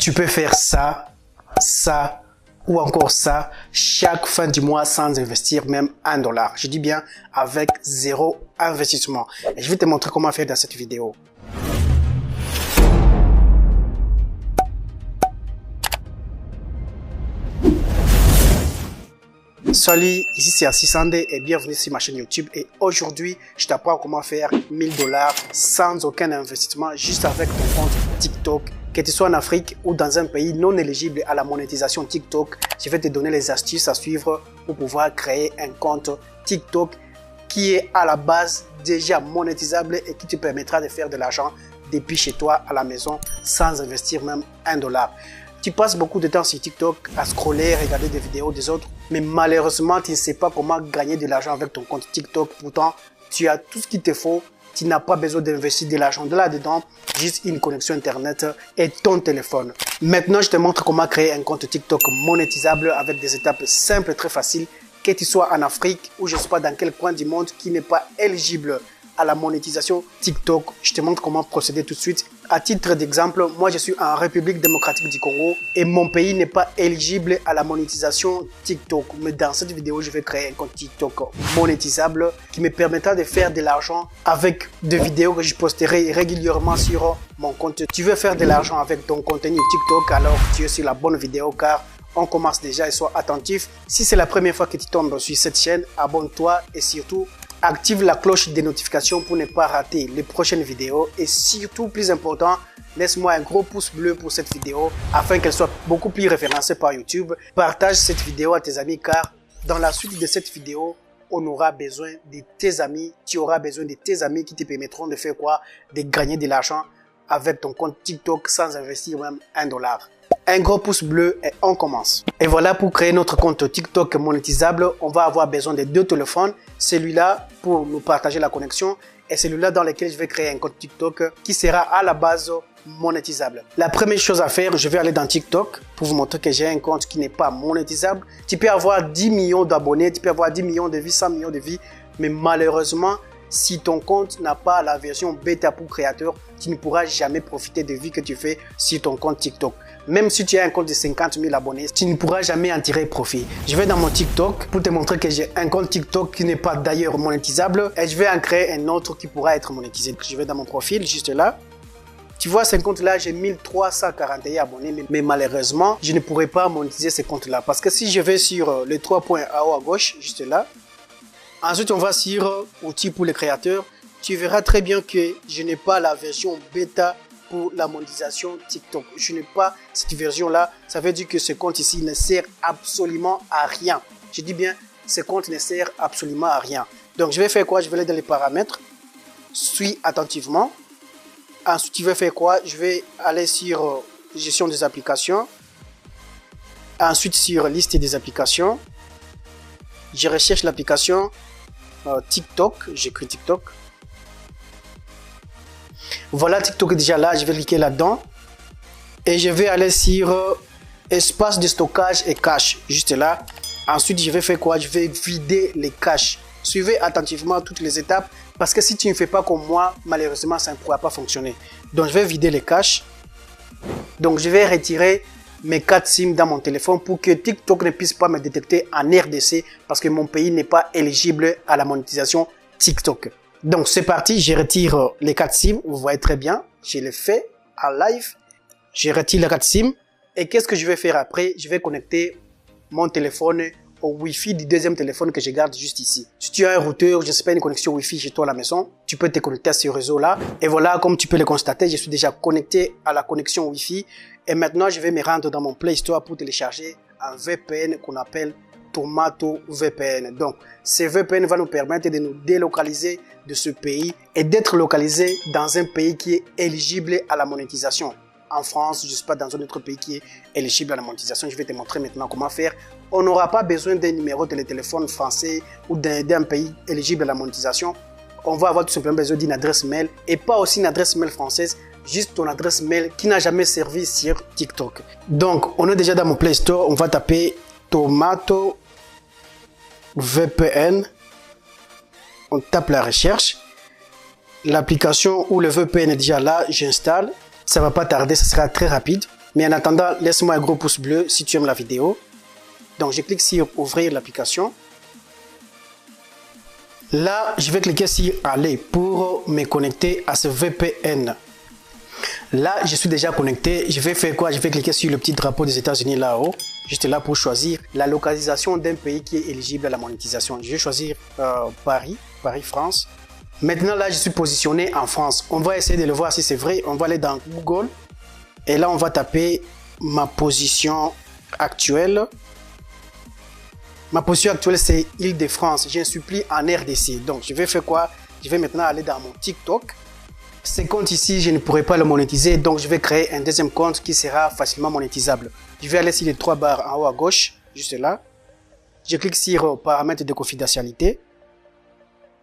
Tu peux faire ça, ça ou encore ça chaque fin du mois sans investir même $1. Je dis bien avec zéro investissement. Et je vais te montrer comment faire dans cette vidéo. Salut, ici c'est Assis Sandé et bienvenue sur ma chaîne YouTube. Et aujourd'hui, je t'apprends comment faire $1000 sans aucun investissement, juste avec ton compte TikTok. Que tu sois en Afrique ou dans un pays non éligible à la monétisation TikTok, je vais te donner les astuces à suivre pour pouvoir créer un compte TikTok qui est à la base déjà monétisable et qui te permettra de faire de l'argent depuis chez toi à la maison sans investir même $1. Tu passes beaucoup de temps sur TikTok à scroller, regarder des vidéos des autres, mais malheureusement, tu ne sais pas comment gagner de l'argent avec ton compte TikTok. Pourtant, tu as tout ce qu'il te faut. Tu n'as pas besoin d'investir de l'argent de là-dedans, juste une connexion Internet et ton téléphone. Maintenant, je te montre comment créer un compte TikTok monétisable avec des étapes simples et très faciles. Que tu sois en Afrique ou je ne sais pas dans quel coin du monde qui n'est pas éligible à la monétisation TikTok, je te montre comment procéder tout de suite. À titre d'exemple, moi je suis en République démocratique du Congo et mon pays n'est pas éligible à la monétisation TikTok. Mais dans cette vidéo, je vais créer un compte TikTok monétisable qui me permettra de faire de l'argent avec des vidéos que je posterai régulièrement sur mon compte. Tu veux faire de l'argent avec ton contenu TikTok, alors tu es sur la bonne vidéo car on commence déjà et sois attentif. Si c'est la première fois que tu tombes sur cette chaîne, abonne-toi et surtout active la cloche des notifications pour ne pas rater les prochaines vidéos et surtout, plus important, laisse-moi un gros pouce bleu pour cette vidéo afin qu'elle soit beaucoup plus référencée par YouTube. Partage cette vidéo à tes amis car dans la suite de cette vidéo, on aura besoin de tes amis. Tu auras besoin de tes amis qui te permettront de faire quoi? De gagner de l'argent avec ton compte TikTok sans investir même $1. Un gros pouce bleu et on commence. Et voilà, pour créer notre compte TikTok monétisable, on va avoir besoin de deux téléphones. Celui-là pour nous partager la connexion et celui-là dans lequel je vais créer un compte TikTok qui sera à la base monétisable. La première chose à faire, je vais aller dans TikTok pour vous montrer que j'ai un compte qui n'est pas monétisable. Tu peux avoir 10 millions d'abonnés, tu peux avoir 10 millions de vues, 100 millions de vues, mais malheureusement, si ton compte n'a pas la version bêta pour créateur, tu ne pourras jamais profiter des vues que tu fais sur ton compte TikTok. Même si tu as un compte de 50 000 abonnés, tu ne pourras jamais en tirer profit. Je vais dans mon TikTok pour te montrer que j'ai un compte TikTok qui n'est pas d'ailleurs monétisable et je vais en créer un autre qui pourra être monétisé. Je vais dans mon profil, juste là. Tu vois, ce compte-là, j'ai 1341 abonnés, mais malheureusement, je ne pourrai pas monétiser ce compte-là parce que si je vais sur les trois points en haut à gauche, juste là, ensuite on va sur outils pour les créateurs, tu verras très bien que je n'ai pas la version bêta pour la monétisation TikTok. Je n'ai pas cette version-là. Ça veut dire que ce compte ici ne sert absolument à rien. Je dis bien, ce compte ne sert absolument à rien. Donc, je vais faire quoi? Je vais aller dans les paramètres. Suis attentivement. Ensuite, je vais faire quoi? Je vais aller sur gestion des applications. Ensuite, sur liste des applications. Je recherche l'application TikTok. J'écris TikTok. Voilà, TikTok est déjà là, je vais cliquer là-dedans et je vais aller sur espace de stockage et cache, juste là. Ensuite, je vais faire quoi? Je vais vider les caches. Suivez attentivement toutes les étapes parce que si tu ne fais pas comme moi, malheureusement, ça ne pourra pas fonctionner. Donc, je vais vider les caches. Donc, je vais retirer mes 4 SIM dans mon téléphone pour que TikTok ne puisse pas me détecter en RDC parce que mon pays n'est pas éligible à la monétisation TikTok. Donc, c'est parti, je retire les 4 SIM. Vous voyez très bien, je l'ai fait en live. Je retire les 4 SIM. Et qu'est-ce que je vais faire après? Je vais connecter mon téléphone au Wi-Fi du deuxième téléphone que je garde juste ici. Si tu as un routeur, je ne sais pas, une connexion Wi-Fi chez toi à la maison, tu peux te connecter à ce réseau-là. Et voilà, comme tu peux le constater, je suis déjà connecté à la connexion Wi-Fi. Et maintenant, je vais me rendre dans mon Play Store pour télécharger un VPN qu'on appelle Tomato VPN. Donc, ce VPN va nous permettre de nous délocaliser de ce pays et d'être localisé dans un pays qui est éligible à la monétisation. En France, je ne sais pas, dans un autre pays qui est éligible à la monétisation. Je vais te montrer maintenant comment faire. On n'aura pas besoin d'un numéro de téléphone français ou d'un pays éligible à la monétisation. On va avoir tout simplement besoin d'une adresse mail et pas aussi une adresse mail française, juste ton adresse mail qui n'a jamais servi sur TikTok. Donc, on est déjà dans mon Play Store. On va taper Tomato VPN. On tape la recherche. L'application ou le VPN est déjà là. J'installe. Ça va pas tarder, ça sera très rapide. Mais en attendant, laisse-moi un gros pouce bleu si tu aimes la vidéo. Donc, je clique sur ouvrir l'application. Là, je vais cliquer sur aller pour me connecter à ce VPN. Là, je suis déjà connecté. Je vais faire quoi? Je vais cliquer sur le petit drapeau des États-Unis là-haut. Juste là pour choisir la localisation d'un pays qui est éligible à la monétisation. Je vais choisir Paris, France. Maintenant, là, je suis positionné en France. On va essayer de le voir si c'est vrai. On va aller dans Google. Et là, on va taper ma position actuelle. Ma position actuelle, c'est Île-de-France. Je ne suis plus en RDC. Donc, je vais faire quoi? Je vais maintenant aller dans mon TikTok. Ce compte ici, je ne pourrai pas le monétiser. Donc, je vais créer un deuxième compte qui sera facilement monétisable. Je vais aller sur les 3 barres en haut à gauche, juste là. Je clique sur paramètres de confidentialité.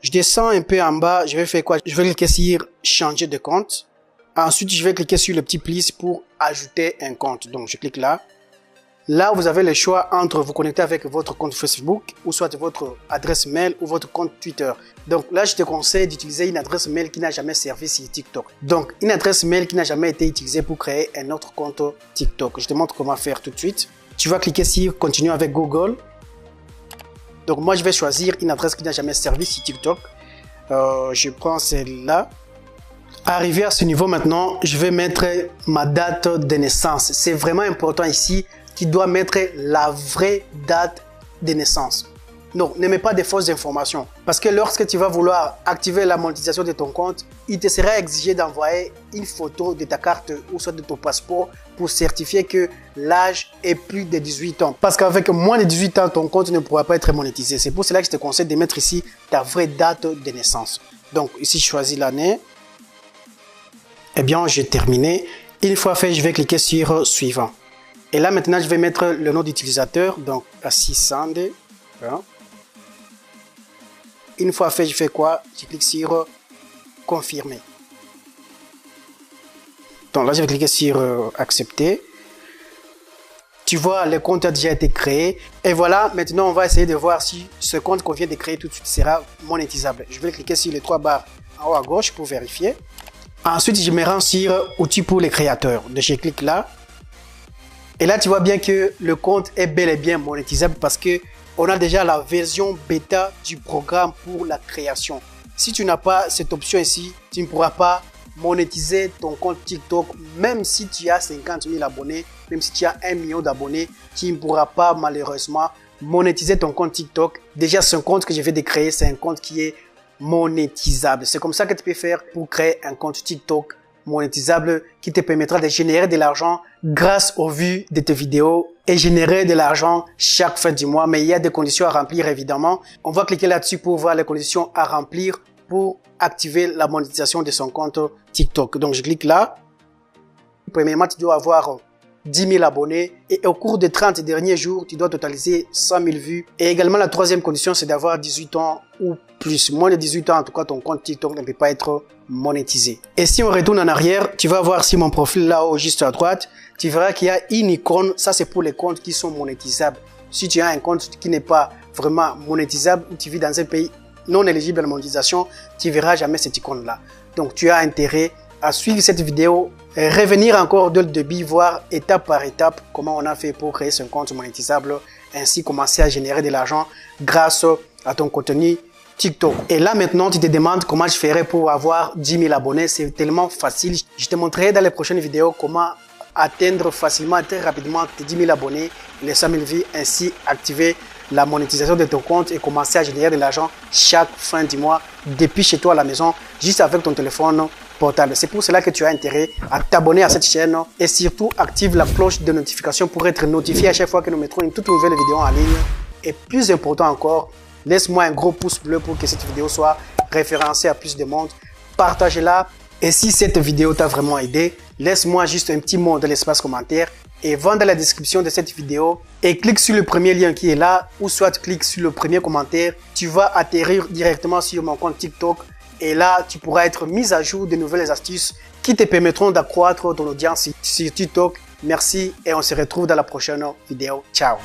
Je descends un peu en bas. Je vais faire quoi? Je vais cliquer sur changer de compte. Ensuite, je vais cliquer sur le petit plus pour ajouter un compte. Donc, je clique là. Là, vous avez le choix entre vous connecter avec votre compte Facebook ou soit votre adresse mail ou votre compte Twitter. Donc là, je te conseille d'utiliser une adresse mail qui n'a jamais servi sur TikTok. Donc, une adresse mail qui n'a jamais été utilisée pour créer un autre compte TikTok. Je te montre comment faire tout de suite. Tu vas cliquer sur continuer avec Google. Donc, moi, je vais choisir une adresse qui n'a jamais servi sur TikTok. Je prends celle-là. Arrivé à ce niveau maintenant, je vais mettre ma date de naissance. C'est vraiment important ici. Tu dois mettre la vraie date de naissance. Non, ne mets pas de fausses informations. Parce que lorsque tu vas vouloir activer la monétisation de ton compte, il te sera exigé d'envoyer une photo de ta carte ou soit de ton passeport pour certifier que l'âge est plus de 18 ans. Parce qu'avec moins de 18 ans, ton compte ne pourra pas être monétisé. C'est pour cela que je te conseille de mettre ici ta vraie date de naissance. Donc ici, je choisis l'année. Eh bien, j'ai terminé. Une fois fait, je vais cliquer sur suivant. Et là, maintenant, je vais mettre le nom d'utilisateur, donc Assisande. Voilà. Une fois fait, je fais quoi? Je clique sur confirmer. Donc là, je vais cliquer sur accepter. Tu vois, le compte a déjà été créé. Et voilà, maintenant, on va essayer de voir si ce compte qu'on vient de créer tout de suite sera monétisable. Je vais cliquer sur les 3 barres en haut à gauche pour vérifier. Ensuite, je me rends sur outils pour les créateurs. Donc, je clique là. Et là, tu vois bien que le compte est bel et bien monétisable parce que on a déjà la version bêta du programme pour la création. Si tu n'as pas cette option ici, tu ne pourras pas monétiser ton compte TikTok. Même si tu as 50 000 abonnés, même si tu as 1 million d'abonnés, tu ne pourras pas malheureusement monétiser ton compte TikTok. Déjà, ce compte que je viens de créer, c'est un compte qui est monétisable. C'est comme ça que tu peux faire pour créer un compte TikTok monétisable qui te permettra de générer de l'argent grâce aux vues de tes vidéos et générer de l'argent chaque fin du mois. Mais il y a des conditions à remplir évidemment. On va cliquer là-dessus pour voir les conditions à remplir pour activer la monétisation de son compte TikTok. Donc je clique là. Premièrement, tu dois avoir 10 000 abonnés et au cours des 30 derniers jours, tu dois totaliser 100 000 vues. Et également, la troisième condition, c'est d'avoir 18 ans ou plus. Moins de 18 ans, en tout cas, ton compte TikTok ne peut pas être monétisé. Et si on retourne en arrière, tu vas voir sur mon profil là-haut, juste à droite, tu verras qu'il y a une icône. Ça, c'est pour les comptes qui sont monétisables. Si tu as un compte qui n'est pas vraiment monétisable ou tu vis dans un pays non éligible à la monétisation, tu verras jamais cette icône-là. Donc, tu as intérêt à suivre cette vidéo, revenir encore dès le début, voir étape par étape comment on a fait pour créer son compte monétisable, ainsi commencer à générer de l'argent grâce à ton contenu TikTok. Et là maintenant, tu te demandes comment je ferais pour avoir 10 000 abonnés. C'est tellement facile. Je te montrerai dans les prochaines vidéos comment atteindre facilement, très rapidement tes 10 000 abonnés, les 100 000 vues, ainsi activer la monétisation de ton compte et commencer à générer de l'argent chaque fin du mois depuis chez toi à la maison, juste avec ton téléphone portable. C'est pour cela que tu as intérêt à t'abonner à cette chaîne et surtout active la cloche de notification pour être notifié à chaque fois que nous mettrons une toute nouvelle vidéo en ligne. Et plus important encore, laisse-moi un gros pouce bleu pour que cette vidéo soit référencée à plus de monde. Partagez-la. Et si cette vidéo t'a vraiment aidé, laisse-moi juste un petit mot dans l'espace commentaire et va dans la description de cette vidéo et clique sur le premier lien qui est là ou soit clique sur le premier commentaire. Tu vas atterrir directement sur mon compte TikTok et là, tu pourras être mis à jour de nouvelles astuces qui te permettront d'accroître ton audience sur TikTok. Merci et on se retrouve dans la prochaine vidéo. Ciao!